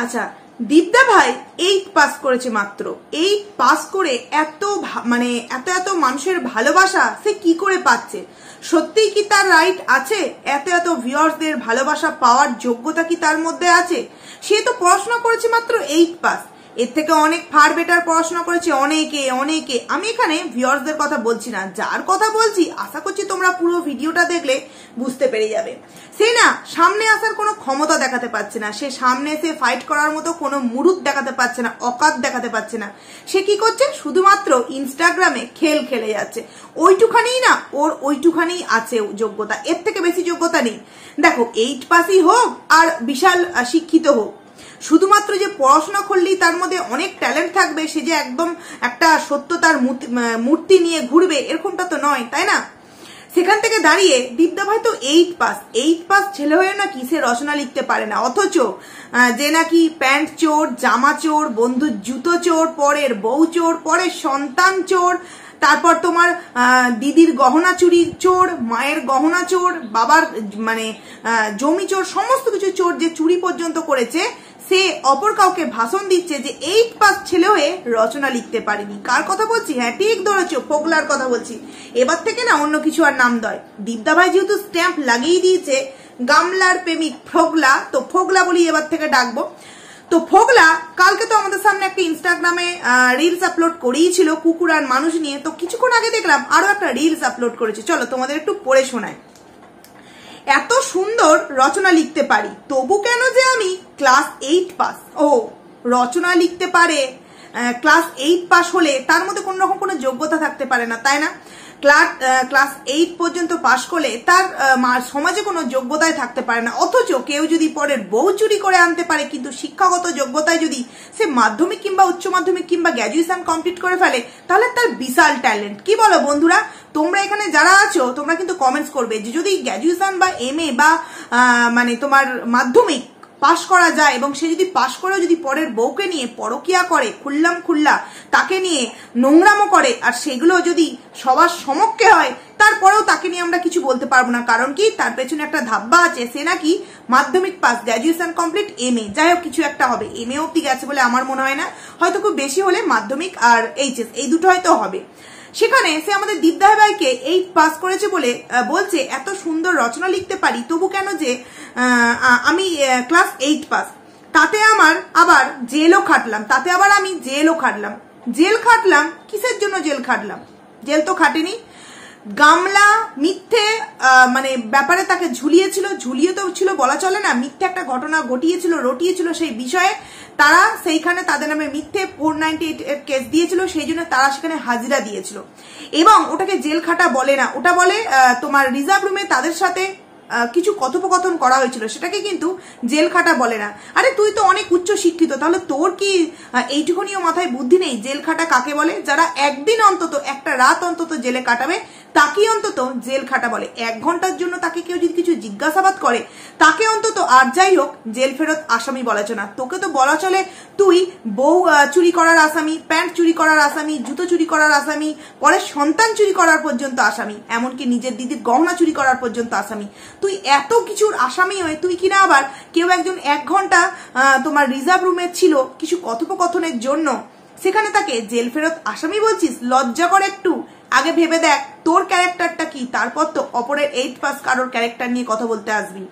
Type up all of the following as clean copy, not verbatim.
আচ্ছা, দীপদা ভাই 8 পাস করেছে মাত্র। 8 পাস করে এত মানে এত মানুষের ভালোবাসা সে কি করে পাচ্ছে? সত্যিই কি তার রাইট আছে? এত ভিউয়ার্সদের ভালোবাসা পাওয়ার যোগ্যতা কি তার মধ্যে আছে? সে তো পড়াশোনা করেছে মাত্র 8 পাস। এর থেকে অনেক ফার বেটার পড়াশোনা করেছে অনেকে। আমি এখানে ভিউয়ার্সদের কথা বলছি না, যার কথা বলছি আশা করছি তোমরা পুরো ভিডিওটা দেখলে বুঝতে পেরে যাবে। সে না সামনে আসার কোনো ক্ষমতা দেখাতে পারছে না, সে সামনে এসে ফাইট করার মতো কোনো মুরুদ দেখাতে পারছে না, অকাত দেখাতে পারছে না। সে কি করছে? শুধুমাত্র ইনস্টাগ্রামে খেলে যাচ্ছে। ওইটুখানেই না, ওর ওইটুখানি আছে যোগ্যতা, এর থেকে বেশি যোগ্যতা নেই। দেখো 8 পাসই হোক আর বিশাল শিক্ষিত হোক, শুধুমাত্র যে পড়াশোনা করলেই তার মধ্যে অনেক ট্যালেন্ট থাকবে, সে যে একদম একটা সত্যতার মূর্তি নিয়ে ঘুরবে এরকমটা তো নয়, তাই না? সেখান থেকে দাঁড়িয়ে দীপদা ভাই তো 8 পাস ছেলে হয়ে নাকি সে রচনা লিখতে পারে না, অথচ যে নাকি প্যান্ট চোর, জামা চোর, বন্ধুর জুতো চোর, পরের বউ চোর, পরের সন্তান চোর, তারপর তোমার দিদির গহনা চুরি চোর, মায়ের গহনা চোর, বাবার মানে জমি চোর, সমস্ত কিছু চোর, যে চুরি পর্যন্ত করেছে, সে অপর কাউকে ভাষণ দিচ্ছে যে 8 পাস ছেলে হয়ে রচনা লিখতে পারেনি। কার কথা বলছি? হ্যাঁ ঠিক ধরেছো, ফোগলার কথা বলছি। এবার থেকে না অন্য কিছু আর নাম দেয়। দীপদা ভাই যেহেতু স্ট্যাম্প লাগিয়ে দিয়েছে গামলার প্রেমিক ফোগলা, তো ফোগলা বলি এবার থেকে ডাকবো। তো ফোগলা কালকে তো আমাদের সামনে একটা ইনস্টাগ্রামে রিলস আপলোড করেইছিল কুকুর আর মানুষ নিয়ে। তো কিছুক্ষণ আগে দেখলাম আরো একটা রিলস আপলোড করেছে, চলো তোমাদের একটু পড়ে শোনাই। এত সুন্দর রচনা লিখতে পারি, তবু কেন যে আমি ক্লাস 8 পাস। ও রচনা লিখতে পারে, ক্লাস 8 পাস হলে তার মধ্যে কোন রকম কোনো যোগ্যতা থাকতে পারে না, তাই না? ক্লাস 8 পর্যন্ত পাস করলে তার সমাজে কোনো যোগ্যতায় থাকতে পারে না। অথচ কেউ যদি পরের বউ চুরি করে আনতে পারে, কিন্তু শিক্ষাগত যোগ্যতায় যদি সে মাধ্যমিক কিংবা উচ্চ মাধ্যমিক কিংবা গ্র্যাজুয়েশন কমপ্লিট করে ফেলে, তাহলে তার বিশাল ট্যালেন্ট। কি বলো বন্ধুরা? তোমরা এখানে যারা আছো তোমরা কিন্তু কমেন্টস করবে যে যদি গ্র্যাজুয়েশন বা MA বা মানে তোমার মাধ্যমিক পাশ করা যায় এবং সে যদি পাশ করেও যদি পরের বউকে নিয়ে পরকিয়া করে, খুল্লা তাকে নিয়ে নোংরামো করে, আর সেগুলো যদি সবার সমক্ষে হয়, তারপরেও তাকে নিয়ে আমরা কিছু বলতে পারবো না। কারণ কি? তার পেছনে একটা ধাব্বা আছে, সে নাকি মাধ্যমিক পাস, গ্র্যাজুয়েশন কমপ্লিট, MA, যাই হোক কিছু একটা হবে। MA অব্দি গেছে বলে আমার মনে হয় না, হয়তো খুব বেশি হলে মাধ্যমিক আর HS এই দুটো হয়তো হবে। সেখানে সে আমাদের দীপদা ভাইকে 8 পাস করেছে বলে বলছে এত সুন্দর রচনা লিখতে পারি, তবু কেন যে আমি ক্লাস 8 পাস। তাতে আমার আবার জেলও খাটলাম, জেল খাটলাম কিসের জন্য? জেল তো খাটেনি। গামলা মিথ্যে মানে ব্যাপারে তাকে ঝুলিয়ে তো ছিল বলা চলে না, মিথ্যে একটা ঘটনা রটিয়েছিল সেই বিষয়ে। তারা সেইখানে তাদের নামে মিথ্যে 498 এর কেস দিয়েছিল, সেই জন্য তারা সেখানে হাজিরা দিয়েছিল। এবং ওটাকে জেল খাটা বলে না, ওটা বলে তোমার রিজার্ভ রুমে তাদের সাথে কিছু কথোপকথন করা হয়েছিল, সেটাকে কিন্তু জেল খাটা বলে না। আরে তুই তো অনেক উচ্চ শিক্ষিত, তাহলে তোর কি এইটুকুনিও মাথায় বুদ্ধি নেই? জেল খাটা কাকে বলে? যারা একদিন অন্তত, একটা রাত অন্তত জেলে কাটাবে, তাকেই অন্তত জেল খাটা বলে। 1 ঘন্টার জন্য তাকে কেউ যদি কিছু জিজ্ঞাসাবাদ করে, তাকে অন্তত আর যাই হোক জেল ফেরত আসামি বলা চলে না। তোকে তো বলা চলে তুই বউ চুরি করার আসামি, প্যান্ট চুরি করার আসামি, জুতো চুরি করার আসামি, পরে সন্তান চুরি করার পর্যন্ত আসামি, এমনকি নিজের দিদির গহনা চুরি করার পর্যন্ত আসামি। তুই এত কিছুর আসামি হয়ে তুই কিনা আবার কেউ একজন 1 ঘন্টা তোমার রিজার্ভ রুমে ছিল কিছু কথোপকথনের জন্য, সেখানে তাকে জেল ফেরত আসামি বলছিস? লজ্জা করে একটু। আগে ভেবে দেখ তোর ক্যারেক্টারটা কি, তারপর তো অপরের 8 পাস কারোর ক্যারেক্টার নিয়ে কথা বলতে আসবি।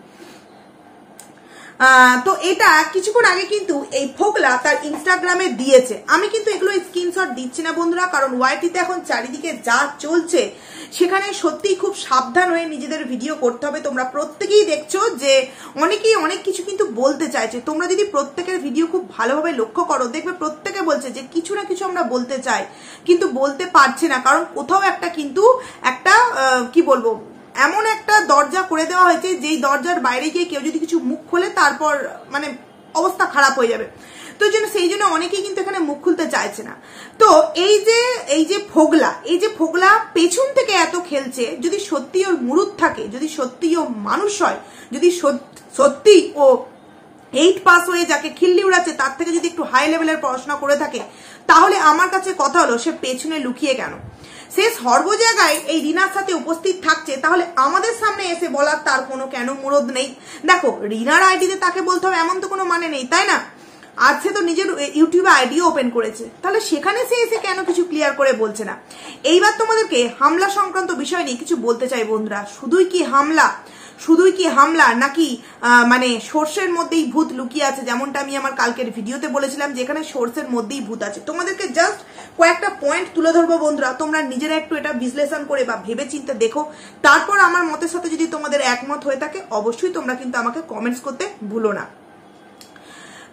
তো এটা কিছুক্ষণ আগে কিন্তু এই ফোগলা তার ইনস্টাগ্রামে দিয়েছে। আমি কিন্তু এগুলো স্ক্রিনশট দিচ্ছি না বন্ধুরা, কারণ ওয়াইটিতে এখন চারিদিকে যা চলছে সেখানে সত্যিই খুব সাবধান হয়ে নিজেদের ভিডিও করতে হবে। তোমরা প্রত্যেকেই দেখছো যে অনেকেই অনেক কিছু কিন্তু বলতে চাইছে। তোমরা যদি প্রত্যেকের ভিডিও খুব ভালোভাবে লক্ষ্য করো, দেখবে প্রত্যেকে বলছে যে কিছু না কিছু আমরা বলতে চাই কিন্তু বলতে পারছে না, কারণ কোথাও একটা কিন্তু একটা কি বলবো, এমন একটা দরজা করে দেওয়া হয়েছে যেই দরজার বাইরে গিয়ে কেউ যদি কিছু মুখ খোলে তারপর মানে অবস্থা খারাপ হয়ে যাবে। তো সেই জন্য অনেকেই কিন্তু এখানে মুখ খুলতে চাইছে না। তো এই যে ফোগলা পেছন থেকে এত খেলছে, যদি সত্যি ওর মুরুদ থাকে, যদি সত্যি ও মানুষ হয়, যদি সত্যি ও 8 পাস হয়ে যাকে খিল্লি উড়াচ্ছে তার থেকে যদি একটু হাই লেভেলের পড়াশোনা করে থাকে, তাহলে আমার কাছে কথা হলো সে পেছনে লুকিয়ে কেন? সে সর্ব জায়গায় এই রিনার সাথে উপস্থিত থাকছে, তাহলে আমাদের সামনে এসে বলার তার কোনো কেন মুরদ নেই? দেখো রিনার আইডিতে তাকে বলতে হবে এমন তো কোনো মানে নেই, তাই না? আছে তো নিজের ইউটিউবে আইডিও ওপেন করেছে, তাহলে সেখানে সে এসে কেন কিছু ক্লিয়ার করে বলছে না? এইবার তোমাদেরকে হামলা সংক্রান্ত বিষয় নিয়ে কিছু বলতে চাই বন্ধুরা। শুধুই কি হামলা নাকি মানে সোর্সের মধ্যেই ভূত লুকিয়ে আছে, যেমনটা আমি আমার কালকের ভিডিওতে বলেছিলাম যে এখানে সোর্সের মধ্যেই ভূত আছে। তোমাদেরকে জাস্ট কয়েকটা পয়েন্ট তুলে ধরবো বন্ধুরা, তোমরা নিজেরা একটু এটা বিশ্লেষণ করে বা ভেবে চিন্তে দেখো। তারপর আমার মতের সাথে যদি তোমাদের একমত হয়ে থাকে অবশ্যই তোমরা কিন্তু আমাকে কমেন্টস করতে ভুলো না।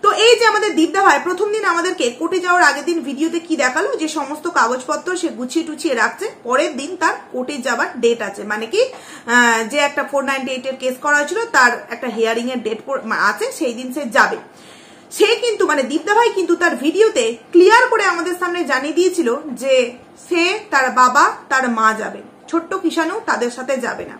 তো এই যে আমাদের দীপদা ভাই প্রথম দিন আমাদেরকে কোর্টে যাওয়ার আগের দিন ভিডিওতে কি দেখালো, যে সমস্ত কাগজপত্র সে গুছিয়ে টুছিয়ে রাখছে, পরের দিন তার কোর্টে যাবার ডেট আছে, মানে কি যে একটা 498 এর কেস করা হয়েছিল তার একটা হিয়ারিং এর ডেট আছে, সেই দিন সে যাবে। সে কিন্তু মানে দীপদা ভাই কিন্তু তার ভিডিওতে ক্লিয়ার করে আমাদের সামনে জানিয়ে দিয়েছিল যে সে, তার বাবা, তার মা যাবে, ছোট্ট কিষাণু তাদের সাথে যাবে না।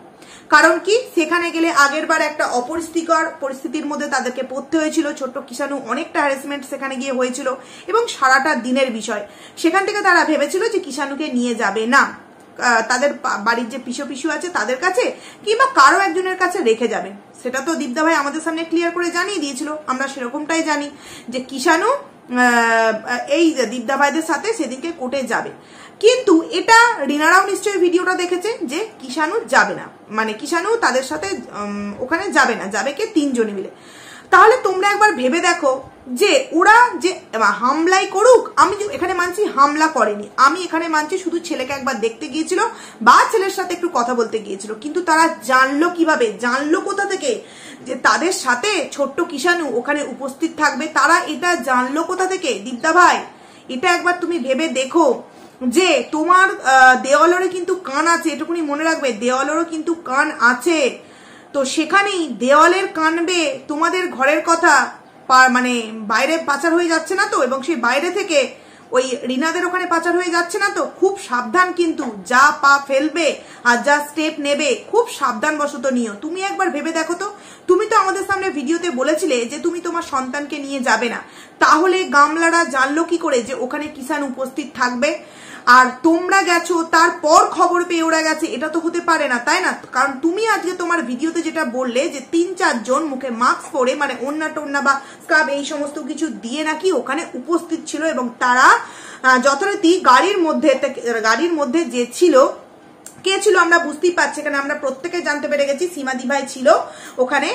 কারণ কি, সেখানে গেলে আগের বার একটা অপরিস্থিতিকর পরিস্থিতির মধ্যে তাদেরকে পড়তে হয়েছিল, ছোট্ট কিষাণু অনেকটা হ্যারাসমেন্ট সেখানে গিয়ে হয়েছিল এবং সারাটা দিনের বিষয়। সেখান থেকে তারা ভেবেছিল যে কিষাণুকে নিয়ে যাবে না, তাদের বাড়ির যে পিসু আছে তাদের কাছে কিংবা কারো একজনের কাছে রেখে যাবে। সেটা তো দীপদা ভাই আমাদের সামনে ক্লিয়ার করে জানিয়ে দিয়েছিল, আমরা সেরকমটাই জানি যে কিষাণু এই দীপদা ভাইদের সাথে সেদিনকে কোর্টে যাবে। কিন্তু এটা রিনারাও নিশ্চয়ই ভিডিওটা দেখেছে যে কিষাণু যাবে না, মানে কিষাণু তাদের সাথে ওখানে যাবে না, যাবে কে 3 জনে মিলে। তাহলে তোমরা একবার ভেবে দেখো যে ওরা যে হামলাই করুক, আমি এখানে মানছি হামলা করেনি, আমি এখানে মানছি শুধু ছেলেকে একবার দেখতে গিয়েছিল বা ছেলের সাথে একটু কথা বলতে গিয়েছিল, কিন্তু তারা জানলো কিভাবে, জানলো কোথা থেকে যে তাদের সাথে ছোট্ট কিষাণু ওখানে উপস্থিত থাকবে? তারা এটা জানলো কোথা থেকে? দীপদা ভাই এটা একবার তুমি ভেবে দেখো যে তোমার দেওয়ালেরও কিন্তু কান আছে, এটুকুনি মনে রাখবে, দেওয়ালেরও কিন্তু কান আছে। তো সেখানেই দেওয়ালের কানবে তোমাদের ঘরের কথা, মানে বাইরে পাচার হয়ে যাচ্ছে না তো, এবং সেই বাইরে থেকে ওই রিনাদের ওখানে পাচার হয়ে যাচ্ছে না তো? খুব সাবধান কিন্তু, যা পা ফেলবে আর যা স্টেপ নেবে খুব সাবধান বশত নিও। তুমি একবার ভেবে দেখো তো, তুমি তো আমাদের সামনে ভিডিওতে বলেছিলে যে তুমি তোমার সন্তানকে নিয়ে যাবে না, তাহলে গামলারা জানলো কি করে যে ওখানে কিষাণ উপস্থিত থাকবে? আর তোমরা গেছো তারপর খবর পেয়ে ওরা গেছে, এটা তো হতে পারে না, তাই না? কারণ তুমি আজকে তোমার ভিডিওতে যেটা বললে যে 3-4 জন মুখে মাস্ক পরে, মানে ওন্না টোন্না বা স্কার্ফ এই সমস্ত কিছু দিয়ে নাকি ওখানে উপস্থিত ছিল, এবং তারা যথারীতি গাড়ির মধ্যে যে ছিল, কে ছিল আমরা বুঝতেই পারছি, এখানে আমরা প্রত্যেকে জানতে পেরে গেছি সীমাদি ভাই ছিল ওখানে।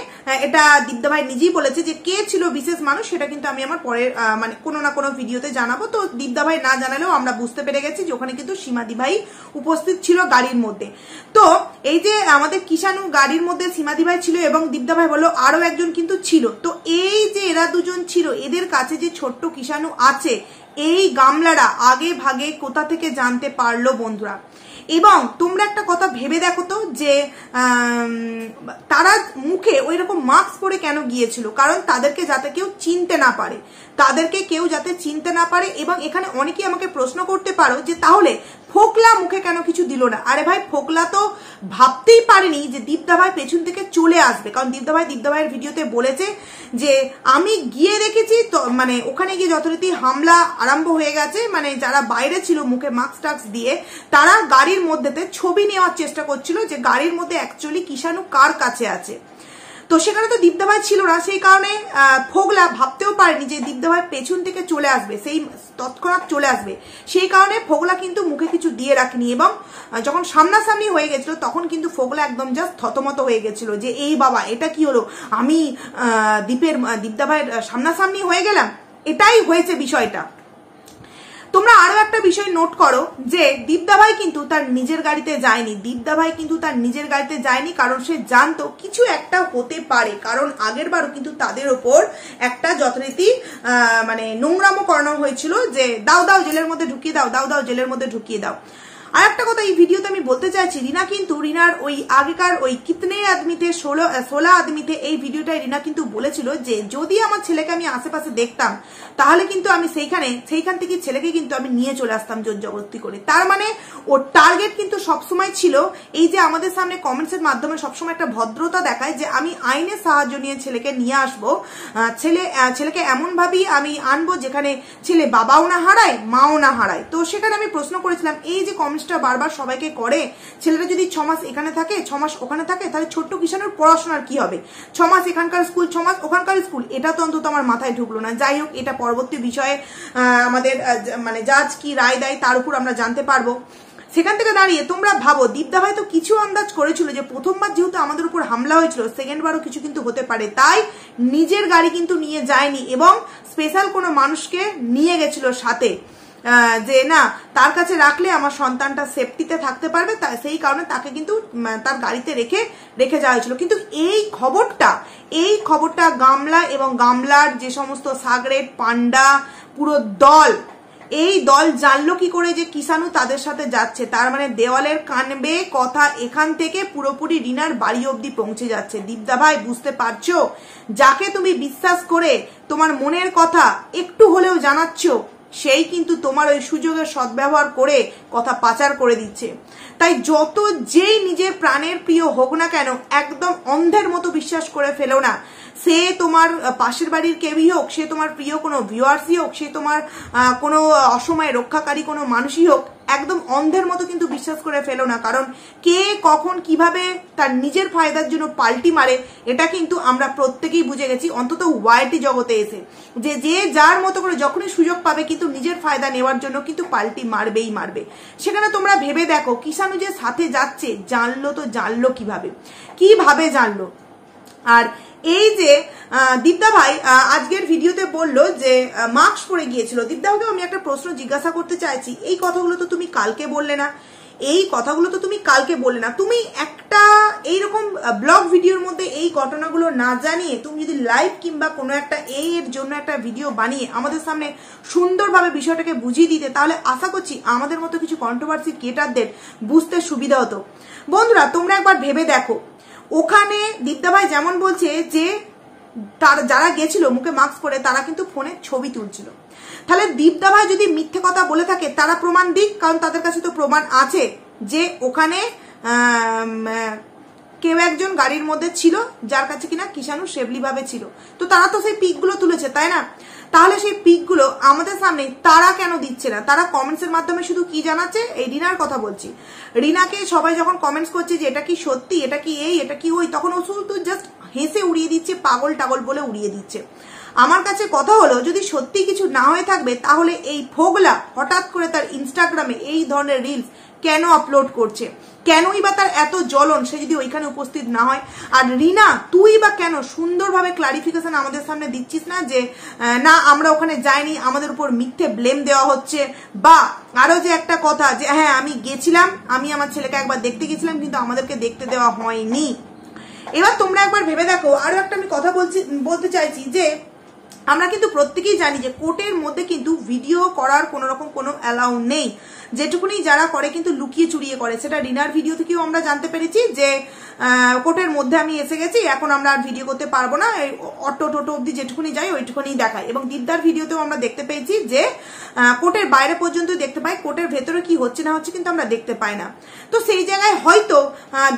এটা দীপদা ভাই নিজেই বলেছে যে কে ছিল বিশেষ মানুষ, সেটা কিন্তু আমি আমার পরের মানে কোনো না কোনো ভিডিওতে জানাবো। তো দীপদা ভাই না জানালেও আমরা বুঝতে পেরে গেছি যে ওখানে কিন্তু সীমাদি ভাই উপস্থিত ছিল গাড়ির মধ্যে। তো এই যে আমাদের কিষাণু গাড়ির মধ্যে সীমাদি ভাই ছিল এবং দীপদা ভাই বললো আরো একজন কিন্তু ছিল। তো এই যে এরা দুজন ছিল, এদের কাছে যে ছোট্ট কিষাণু আছে, এই গামলারা আগে ভাগে কোথা থেকে জানতে পারলো বন্ধুরা? এবং তোমরা একটা কথা ভেবে দেখো তো যে তারা মুখে ওই রকম মাস্ক পরে কেন গিয়েছিল? কারণ তাদেরকে যাতে কেউ চিনতে না পারে, এবং এখানে অনেকেই আমাকে প্রশ্ন করতে পারো যে তাহলে ফোকলা মুখে কেন কিছু দিল না? আরে ভাই, ফোকলা তো ভাবতেই পারেনি যে দীপদা ভাই পেছন থেকে চলে আসবে, কারণ দীপদা ভাইয়ের ভিডিওতে বলেছে যে আমি গিয়ে দেখেছি তো, মানে ওখানে গিয়ে যথারীতি হামলা আরম্ভ হয়ে গেছে, মানে যারা বাইরে ছিল মুখে মাস্ক টাক্স দিয়ে, তারা গাড়ির মধ্যেতে ছবি নেওয়ার চেষ্টা করছিল যে গাড়ির মধ্যে অ্যাকচুয়ালি কিষাণু কার কাছে আছে। তো সেখানে তো দীপদা ভাই ছিল না, সেই কারণে ফোগলা ভাবতেও পারেনি যে দীপদা ভাই পেছন থেকে চলে আসবে, সেই তৎক্ষণাৎ চলে আসবে, সেই কারণে ফোগলা কিন্তু মুখে কিছু দিয়ে রাখেনি। এবং যখন সামনাসামনি হয়ে গেছিল তখন কিন্তু ফোগলা একদম জাস্ট থতমত হয়ে গেছিল যে এই বাবা, এটা কি হলো, আমি দীপদা ভাইয়ের সামনাসামনি হয়ে গেলাম। এটাই হয়েছে বিষয়টা। তোমরা আরো একটা বিষয় নোট করো যে দীপদা ভাই কিন্তু তার নিজের গাড়িতে যায়নি, কারণ সে জানতো কিছু একটা হতে পারে, কারণ আগের বারও কিন্তু তাদের ওপর একটা যথারীতি মানে নোংরামো করানো হয়েছিল যে দাও জেলের মধ্যে ঢুকিয়ে দাও। আর একটা কথা এই ভিডিওতে আমি বলতে চাইছি, রিনার ওই আগেকার ওই কিতনে আদমিতে 16 আদমিতে এই ভিডিওটাই রিনা কিন্তু বলেছিল যে যদি আমার ছেলেকে আমি আশেপাশে দেখতাম তাহলে কিন্তু আমি সেইখান থেকে ছেলেকে কিন্তু আমি নিয়ে চলে আসতাম জোর জবরদস্তি করে। তার মানে ওর টার্গেট কিন্তু সবসময় ছিল এই যে আমাদের সামনে কমেন্টসের মাধ্যমে সবসময় একটা ভদ্রতা দেখায় যে আমি আইনের সাহায্য নিয়ে ছেলেকে নিয়ে আসবো, ছেলেকে এমন ভাবেই আমি আনবো যেখানে ছেলে বাবাও না হারায়, মাও না হারায়। তো সেখানে আমি প্রশ্ন করেছিলাম এই যে কমেন্টস কমেন্টসটা বারবার সবাইকে করে, ছেলেটা যদি 6 মাস এখানে থাকে 6 মাস ওখানে থাকে, তাহলে ছোট্ট কিষাণুর পড়াশোনার কি হবে? 6 মাস এখানকার স্কুল 6 মাস ওখানকার স্কুল, এটা তো অন্তত আমার মাথায় ঢুকলো না। যাই হোক, এটা পরবর্তী বিষয়ে আমাদের মানে জাজ কি রায় দেয় তার উপর আমরা জানতে পারবো। সেখান থেকে দাঁড়িয়ে তোমরা ভাবো, দীপদা ভাই তো কিছু আন্দাজ করেছিল যে প্রথমবার যেহেতু আমাদের উপর হামলা হয়েছিল, সেকেন্ড বারও কিছু কিন্তু হতে পারে, তাই নিজের গাড়ি কিন্তু নিয়ে যায়নি এবং স্পেশাল কোনো মানুষকে নিয়ে গেছিল সাথে, যে না তার কাছে রাখলে আমার সন্তানটা সেফটিতে থাকতে পারবে, সেই কারণে তাকে কিন্তু তার গাড়িতে রেখে যাওয়া হয়েছিল। কিন্তু এই খবরটা গামলা এবং গামলার যে সমস্ত সাগরেট পান্ডা পুরো দল, এই দল জানলো কি করে যে কিষাণু তাদের সাথে যাচ্ছে? তার মানে দেওয়ালের কানবে কথা এখান থেকে পুরোপুরি রিনার বাড়ি অবধি পৌঁছে যাচ্ছে। দীপদা ভাই বুঝতে পারছো, যাকে তুমি বিশ্বাস করে তোমার মনের কথা একটু হলেও জানাচ্ছ, সেই কিন্তু তোমার ওই সুযোগের সদ্ব্যবহার করে কথা পাচার করে দিচ্ছে। তাই যত যেই নিজের প্রাণের প্রিয় হোক না কেন, একদম অন্ধের মতো বিশ্বাস করে ফেলো না। সে তোমার পাশের বাড়ির কেউই হোক, সে তোমার প্রিয় কোনো ভিউয়ার্সই হোক, সে তোমার কোনো অসময়ে রক্ষাকারী কোনো মানুষই হোক, একদম অন্ধের মতো কিন্তু বিশ্বাস করে ফেলো না। কারণ কে কখন কিভাবে তার নিজের ফায়দার জন্য পাল্টি মারে, এটা কিন্তু আমরা প্রত্যেকেই বুঝে গেছি, অন্তত ওয়াইটি জগতে এসে, যে যার মতো করে যখনই সুযোগ পাবে কিন্তু নিজের ফায়দা নেওয়ার জন্য কিন্তু পাল্টি মারবেই মারবে। সেখানে তোমরা ভেবে দেখো, কিষাণু যে সাথে যাচ্ছে জানলো কিভাবে জানলো? আর এই যে দীপদা ভাই আজকের ভিডিওতে বললো যে মাস্ক পরে গিয়েছিল, দীপদা ভাইকে আমি একটা প্রশ্ন জিজ্ঞাসা করতে চাইছি, এই কথাগুলো তো তুমি কালকে বললে না, তুমি একটা এইরকম ব্লগ ভিডিওর মধ্যে এই ঘটনাগুলো না জানিয়ে তুমি যদি লাইভ কিংবা কোনো একটা এর জন্য একটা ভিডিও বানিয়ে আমাদের সামনে সুন্দরভাবে বিষয়টাকে বুঝিয়ে দিতে, তাহলে আশা করছি আমাদের মতো কিছু কন্ট্রোভার্সি ক্রিয়েটারদের বুঝতে সুবিধা হতো। বন্ধুরা, তোমরা একবার ভেবে দেখো, ওখানে দীপদা ভাই যেমন বলছে যে যারা গেছিল মুখে মাস্ক পরে, তারা কিন্তু ফোনে ছবি তুলছিল। তাহলে দীপদা ভাই যদি মিথ্যে কথা বলে থাকে, তারা প্রমাণ দিক, কারণ তাদের কাছে তো প্রমাণ আছে যে ওখানে কেউ একজন গাড়ির মধ্যে ছিল যার কাছে কিনা কিষাণু সেফলি ভাবে ছিল। তো তারা তো সেই পিকগুলো তুলেছে, তাই না? তাহলে সেই পিকগুলো আমাদের সামনে তারা কেন দিচ্ছে না? তারা কমেন্টসের মাধ্যমে শুধু কি জানাচ্ছে, এই রিনার কথা বলছি, রিনাকে সবাই যখন কমেন্টস করছে যে এটা কি সত্যি, এটা কি এই, এটা কি ওই, তখন ও শুধু জাস্ট হেসে উড়িয়ে দিচ্ছে, পাগল টাগল বলে উড়িয়ে দিচ্ছে। আমার কাছে কথা হলো, যদি সত্যি কিছু না হয়ে থাকবে, তাহলে এই ফোগলা হঠাৎ করে তার ইনস্টাগ্রামে এই ধরনের রিলস কেন আপলোড করছে? কেনই বা তার এত জ্বলন, সে যদি ওইখানে উপস্থিত না হয়? আর রিনা, তুই বা কেন সুন্দরভাবে ক্লারিফিকেশন আমাদের সামনে দিচ্ছিস না যে না আমরা ওখানে যাইনি, আমাদের উপর মিথ্যে ব্লেম দেওয়া হচ্ছে? বা আরো যে একটা কথা যে হ্যাঁ আমি গেছিলাম, আমি আমার ছেলেকে একবার দেখতে গেছিলাম, কিন্তু আমাদেরকে দেখতে দেওয়া হয়নি। এবার তোমরা একবার ভেবে দেখো, আরো একটা আমি কথা বলতে চাইছি যে আমরা কিন্তু প্রত্যেকেই জানি যে কোর্টের মধ্যে কিন্তু ভিডিও করার কোনো রকম কোনো অ্যালাউ নেই। যেটুকুনি যারা করে কিন্তু লুকিয়ে চুরিয়ে করে। সেটা রিনার ভিডিও থেকেও আমরা জানতে পেরেছি যে কোর্টের মধ্যে আমি এসে গেছি, এখন আমরা আর ভিডিও করতে পারবো না, অটো টোটো অব্দি যেটুকুনি যাই ওইটুকুনি দেখায়। এবং দীপদার ভিডিওতেও আমরা দেখতে পেয়েছি যে কোর্টের বাইরে পর্যন্ত দেখতে পাই, কোর্টের ভেতরে কি হচ্ছে না হচ্ছে কিন্তু আমরা দেখতে পাই না। তো সেই জায়গায় হয়তো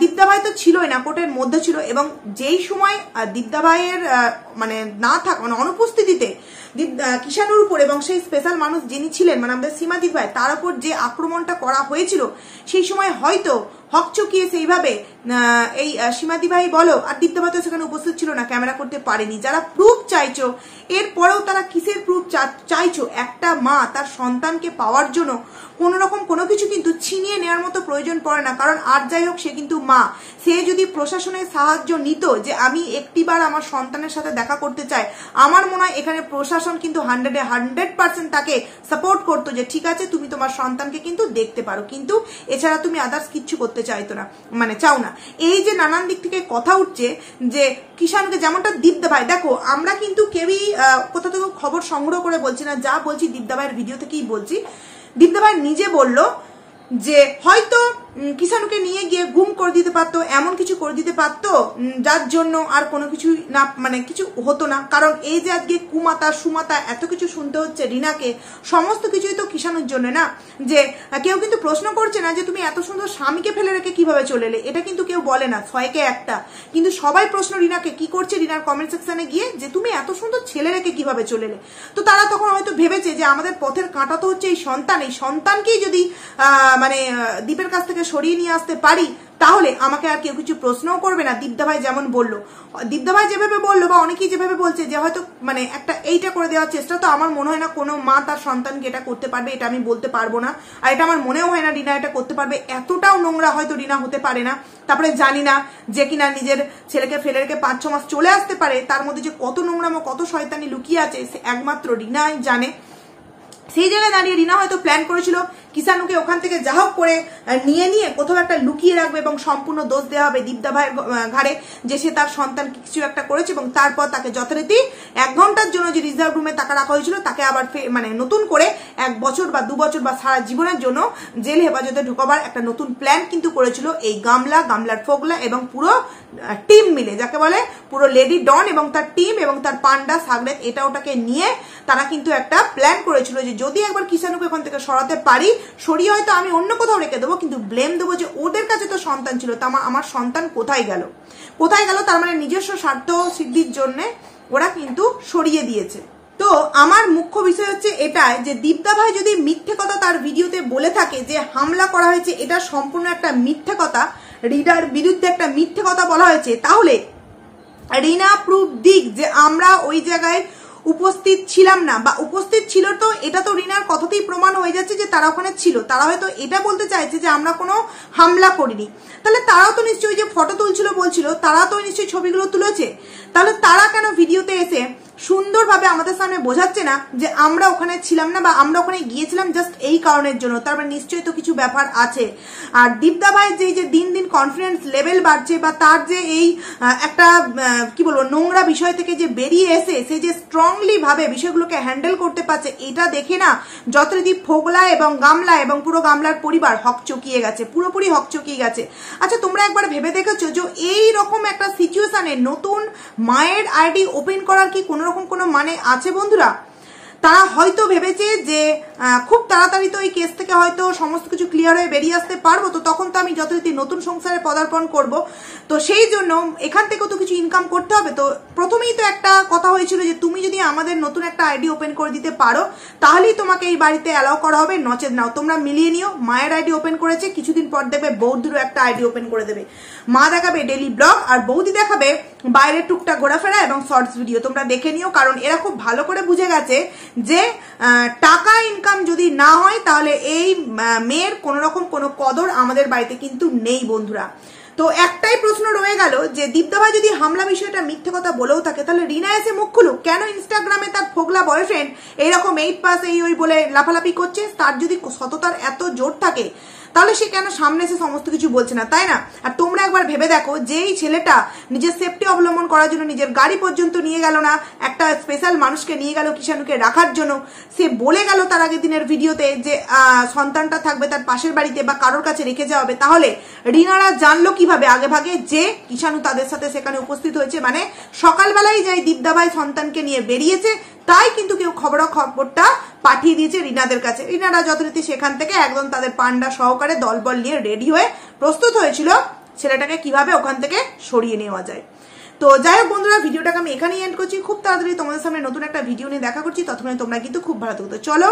দীপদা ভাই তো ছিলই না, কোর্টের মধ্যে ছিল। এবং যেই সময় দীপদা ভাইয়ের মানে না থাকা, মানে অনুপস্থিতিতে কিষাণুর উপর এবং সেই স্পেশাল মানুষ যিনি ছিলেন মানে আমাদের সীমাদি ভাই, তার উপর যে আক্রমণটা করা হয়েছিল, সেই সময় হয়তো হকচকিয়ে সেইভাবে এই সীমাদি ভাই বলো আর দীপদা ভাই তো সেখানে উপস্থিত ছিল না, ক্যামেরা করতে পারেনি। যারা প্রুফ চাইছো, এরপরেও তারা কিসের প্রুফ চাইছো? একটা মা তার সন্তানকে পাওয়ার জন্য কোন রকম কোনো কিছু কিন্তু ছিনিয়ে নেওয়ার মতো প্রয়োজন পড়ে না। কারণ আর যাই হোক, সে কিন্তু মা। সে যদি প্রশাসনের সাহায্য নিত যে আমি একটিবার আমার সন্তানের সাথে দেখা করতে চাই, আমার মনে হয় এখানে প্রশাসন কিন্তু 100% তাকে সাপোর্ট করতো যে ঠিক আছে তুমি তোমার সন্তানকে কিন্তু দেখতে পারো, কিন্তু এছাড়া তুমি আদার্স কিচ্ছু করতে চাইতো না, মানে চাও না। এই যে নানান দিক থেকে কথা উঠছে যে কিষাণুকে, যেমনটা দীপদা ভাই, দেখো আমরা কিন্তু কেউই কোথা থেকে খবর সংগ্রহ করে বলছি না, যা বলছি দীপদা ভাইয়ের ভিডিও থেকেই বলছি। দীপদা ভাই নিজে বলল যে হয়তো কিষাণুকে নিয়ে গিয়ে গুম করে দিতে পারতো, এমন কিছু করে দিতে পারতো যার জন্য আর কোনো কিছু না, মানে কিছু হতো না। কারণ এই যে আজকে কুমাতা সুমাতা এত কিছু শুনতে হচ্ছে রিনাকে, সমস্ত কিছুই তো কিষাণুর জন্য না। যে কেউ কিন্তু প্রশ্ন করছে না যে তুমি এত সুন্দর স্বামীকে ফেলে রেখে কিভাবে চলে এলে, এটা কিন্তু কেউ বলে না, ছয়কে একটা। কিন্তু সবাই প্রশ্ন রিনাকে কি করছে, রিনার কমেন্ট সেকশনে গিয়ে যে তুমি এত সুন্দর ছেলে রেখে কিভাবে চলে এলে। তো তারা তখন হয়তো ভেবেছে যে আমাদের পথের কাঁটা তো হচ্ছে এই সন্তান, এই সন্তানকেই যদি মানে দীপের কাছ থেকে সরিয়ে নিয়ে আসতে পারি তাহলে আমাকে আর কেউ কিছু প্রশ্নও করবে না। দীপদা ভাই যেমন বললো, দীপদা ভাই যেভাবে বললো বা অনেকেই যেভাবে বলছে যে হয়তো মানে একটা এইটা করে দেওয়ার চেষ্টা, তো আমার মনে হয় না কোনো মা তার সন্তানকে এটা করতে পারবে, এটা আমি বলতে পারবো না। আর এটা আমার মনেও হয় না রিনা এটা করতে পারবে, এতটাও নোংরা হয়তো রিনা হতে পারে না। তারপরে জানি না যে কিনা নিজের ছেলেকে ফেলে রেখে 5-6 মাস চলে আসতে পারে, তার মধ্যে যে কত নোংরামো কত শয়তানি লুকিয়ে আছে সে একমাত্র রিনাই জানে। সেই জায়গায় দাঁড়িয়ে রিনা হয়তো প্ল্যান করেছিল কিষাণুকে ওখান থেকে যা হোক করে নিয়ে কোথাও একটা লুকিয়ে রাখবে এবং সম্পূর্ণ দোষ দেওয়া হবে দীপদা ভাইয়ের ঘাড়ে যে সে তার সন্তান কিছু একটা করেছে, এবং তারপর তাকে যথারীতি 1 ঘন্টার জন্য যে রিজার্ভ রুমে তাকে রাখা হয়েছিল তাকে আবার মানে নতুন করে 1 বছর বা 2 বছর বা সারা জীবনের জন্য জেল হেফাজতে ঢোকাবার একটা নতুন প্ল্যান কিন্তু করেছিল এই গামলার ফোগলা এবং পুরো টিম মিলে, যাকে বলে পুরো লেডি ডন এবং তার টিম এবং তার পান্ডা সাগরেত এটা ওটাকে নিয়ে তারা কিন্তু একটা প্ল্যান করেছিল যে যদি একবার কিষাণুকে ওখান থেকে সরাতে পারি, সরিয়ে হয়তো আমি অন্য কোথাও রেখে দেবো, কিন্তু ব্লেম দেবো যে ওদের কাছে তো সন্তান ছিল, তা আমার সন্তান কোথায় গেল। তার মানে নিজস্ব স্বার্থ সিদ্ধির জন্য ওরা কিন্তু সরিয়ে দিয়েছে। তো আমার মুখ্য বিষয় হচ্ছে এটাই যে দীপদা ভাই যদি মিথ্যে কথা তার ভিডিওতে বলে থাকে যে হামলা করা হয়েছে, এটা সম্পূর্ণ একটা মিথ্যে কথা, রিনার বিরুদ্ধে একটা মিথ্যে কথা বলা হয়েছে, তাহলে রিনা প্রুফ দিক যে আমরা ওই জায়গায় উপস্থিত ছিলাম না, বা উপস্থিত ছিল, তো এটা তো রিনার কথাতেই প্রমাণ হয়ে যাচ্ছে যে তারা ওখানে ছিল। তারা হয়তো এটা বলতে চাইছে যে আমরা কোনো হামলা করিনি, তাহলে তারাও তো নিশ্চয়ই যে ফটো তুলছিল বলছিল, তারা তো নিশ্চয়ই ছবিগুলো তুলেছে, তাহলে তারা কেন ভিডিওতে এসে সুন্দরভাবে আমাদের সামনে বোঝাচ্ছে না যে আমরা ওখানে ছিলাম না বা আমরা ওখানে গিয়েছিলাম জাস্ট এই কারণের জন্য। তারপরে নিশ্চয়ই তো কিছু ব্যাপার আছে। আর দীপদা ভাই যে দিন দিন কনফিডেন্স লেভেল বাড়ছে, বা তার যে এই একটা কি বলবো নোংরা বিষয় থেকে যে বেরিয়ে এসে সে যে স্ট্রংলি ভাবে বিষয়গুলোকে হ্যান্ডেল করতে পারছে, এটা দেখে না যথারীতি ফোগলা এবং গামলা এবং পুরো গামলার পরিবার হকচকিয়ে গেছে, পুরোপুরি হকচকিয়ে গেছে। আচ্ছা তোমরা একবার ভেবে দেখেছো যে এই রকম একটা সিচুয়েশনে নতুন মায়ের আইডি ওপেন করার কি কোনো কোনো মানে আছে বন্ধুরা? তারা হয়তো ভেবেছে যে খুব তাড়াতাড়ি তো এই কেস থেকে হয়তো সমস্ত কিছু ক্লিয়ার হয়ে বেরিয়ে আসতে পারবো, তো তখন তো আমি যথারীতি নতুন সংসারে পদার্পণ করব, তো সেই জন্য এখান থেকেও তো কিছু ইনকাম করতে হবে। তো প্রথমেই তো একটা কথা হয়েছিল যে তুমি যদি আমাদের নতুন একটা আইডি ওপেন করে দিতে পারো তাহলেই তোমাকে এই বাড়িতে অ্যালাউ করা হবে, নচেত নাও। তোমরা মিলিয়ে নিও, মায়ের আইডি ওপেন করেছে, কিছুদিন পর দেখবে বৌদিরও একটা আইডি ওপেন করে দেবে। মা দেখাবে ডেলি ব্লগ আর বৌদি দেখাবে বাইরে টুকটাক ঘোরাফেরা এবং শর্টস ভিডিও। তোমরা দেখে নিও, কারণ এরা খুব ভালো করে বুঝে গেছে যে টাকা ইনকাম যদি না হয় তাহলে এই মেয়ের কোন রকম কোনো কদর আমাদের বাড়িতে কিন্তু নেই বন্ধুরা। তো একটাই প্রশ্ন রয়ে গেল যে দীপদা ভাই যদি হামলা বিষয়টা মিথ্যে কথা বলেও থাকে, তাহলে রিনা এসে মুখ খুলুক, কেন ইনস্টাগ্রামে তার ফোগলা বয়ফ্রেন্ড এইরকম 8 পাস এই ওই বলে লাফালাফি করছে? তার যদি সততার এত জোর থাকে তাহলে সে কেন সামনে এসে সমস্ত কিছু বলছে না, তাই না? আর তোমরা একবার ভেবে দেখো, যেই ছেলেটা নিজের সেফটি অবলম্বন করার জন্য নিজের গাড়ি পর্যন্ত নিয়ে গেল না, একটা স্পেশাল মানুষকে নিয়ে গেল কিষাণুকে রাখার জন্য, সে বলে গেল তার আগের দিনের ভিডিওতে যে সন্তানটা থাকবে তার পাশের বাড়িতে বা কারোর কাছে রেখে যাওয়া হবে, তাহলে রিনারা জানলো কিভাবে আগে ভাগে যে কিষাণু তাদের সাথে সেখানে উপস্থিত হয়েছে? মানে সকালবেলায় যাই দীপদা ভাই সন্তানকে নিয়ে বেরিয়েছে, তাই কিন্তু কেউ খবরটা পাঠিয়ে দিয়েছে রিনাদের কাছে। রিনারা যথারীতি সেখান থেকে একদম তাদের পান্ডা সহকারে দলবল নিয়ে রেডি হয়ে প্রস্তুত হয়েছিল ছেলেটাকে কিভাবে ওখান থেকে সরিয়ে নেওয়া যায়। তো যাই হোক বন্ধুরা, ভিডিওটাকে আমি এখানেই এন্ড করছি। খুব তাড়াতাড়ি তোমাদের সামনে নতুন একটা ভিডিও নিয়ে দেখা করছি, ততক্ষণে তোমরা কিন্তু খুব ভালো থাকো। চলো